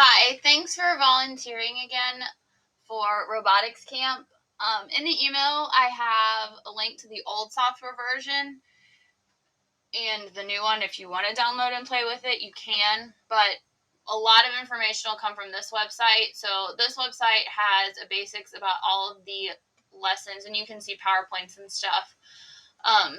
Hi, thanks for volunteering again for robotics camp. In the email, I have a link to the old software version and the new one. If you want to download and play with it, you can, but a lot of information will come from this website. So this website has a basics about all of the lessons, and you can see PowerPoints and stuff.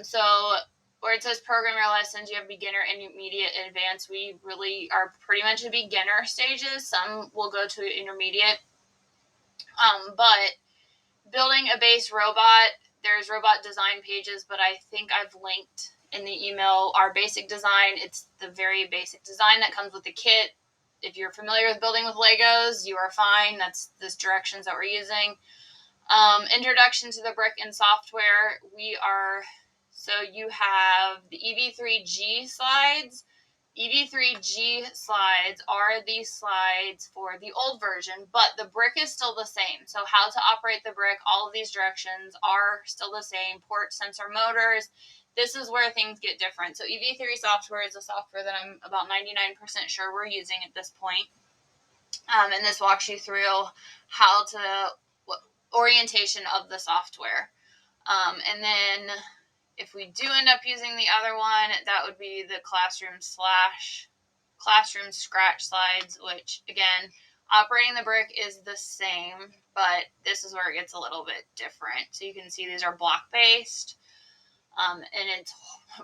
So where it says program your lessons, you have beginner, intermediate, and advanced. We really are pretty much the beginner stages. Some will go to intermediate. But building a base robot, there's robot design pages, but I think I've linked in the email our basic design. It's the very basic design that comes with the kit. If you're familiar with building with Legos, you are fine. That's the directions that we're using. Introduction to the brick and software. So you have the EV3G slides. EV3G slides are the slides for the old version, but the brick is still the same. So how to operate the brick, all of these directions are still the same. Port, sensor, motors. This is where things get different. So EV3 software is a software that I'm about 99% sure we're using at this point. And this walks you through how to orientation of the software. And then if we do end up using the other one, that would be the classroom scratch slides, which again, operating the brick is the same, but this is where it gets a little bit different. So you can see these are block based, and it's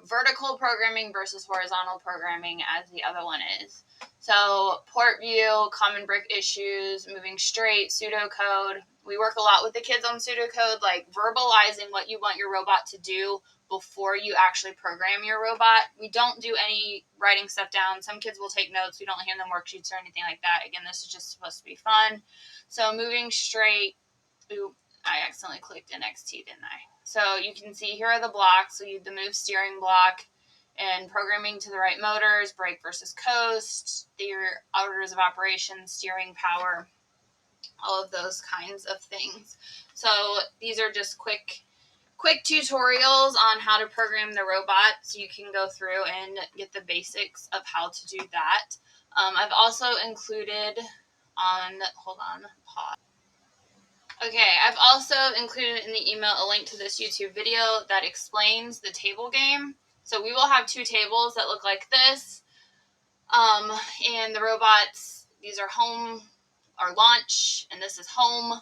vertical programming versus horizontal programming as the other one is. So port view, common brick issues, moving straight, pseudocode. We work a lot with the kids on pseudocode, like verbalizing what you want your robot to do before you actually program your robot. We don't do any writing stuff down. Some kids will take notes. We don't hand them worksheets or anything like that. Again, this is just supposed to be fun. So moving straight. Ooh, I accidentally clicked NXT, didn't I? So you can see here are the blocks. So you have the move steering block and programming to the right motors, brake versus coast, your orders of operation, steering power, all of those kinds of things. So these are just quick tutorials on how to program the robot, so you can go through and get the basics of how to do that. I've also included pause. Okay, I've also included in the email a link to this YouTube video that explains the table game. So we will have two tables that look like this. And the robots, these are home or launch, and this is home.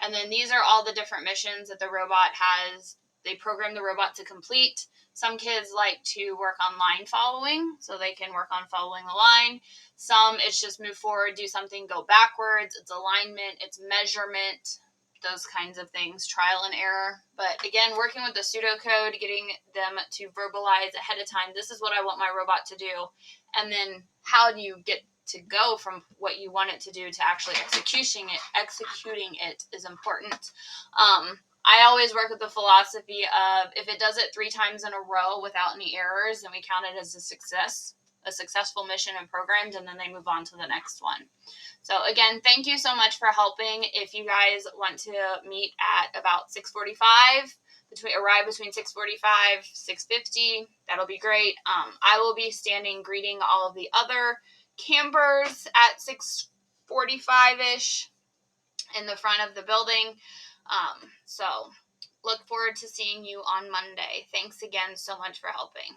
And then these are all the different missions that the robot has. They program the robot to complete. Some kids like to work on line following, so they can work on following the line. Some, it's just move forward, do something, go backwards. It's alignment, it's measurement, those kinds of things, trial and error. But again, working with the pseudocode, getting them to verbalize ahead of time, this is what I want my robot to do. And then how do you get to go from what you want it to do to actually executing it is important. I always work with the philosophy of if it does it 3 times in a row without any errors, then we count it as a successful mission and programmed, and then they move on to the next one. So again, thank you so much for helping. If you guys want to meet at about 6:45, arrive between 6:45, 6:50, that'll be great. I will be standing greeting all of the other campers at 6:45-ish in the front of the building. So look forward to seeing you on Monday. Thanks again so much for helping.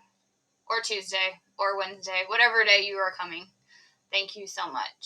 Or Tuesday or Wednesday, whatever day you are coming. Thank you so much.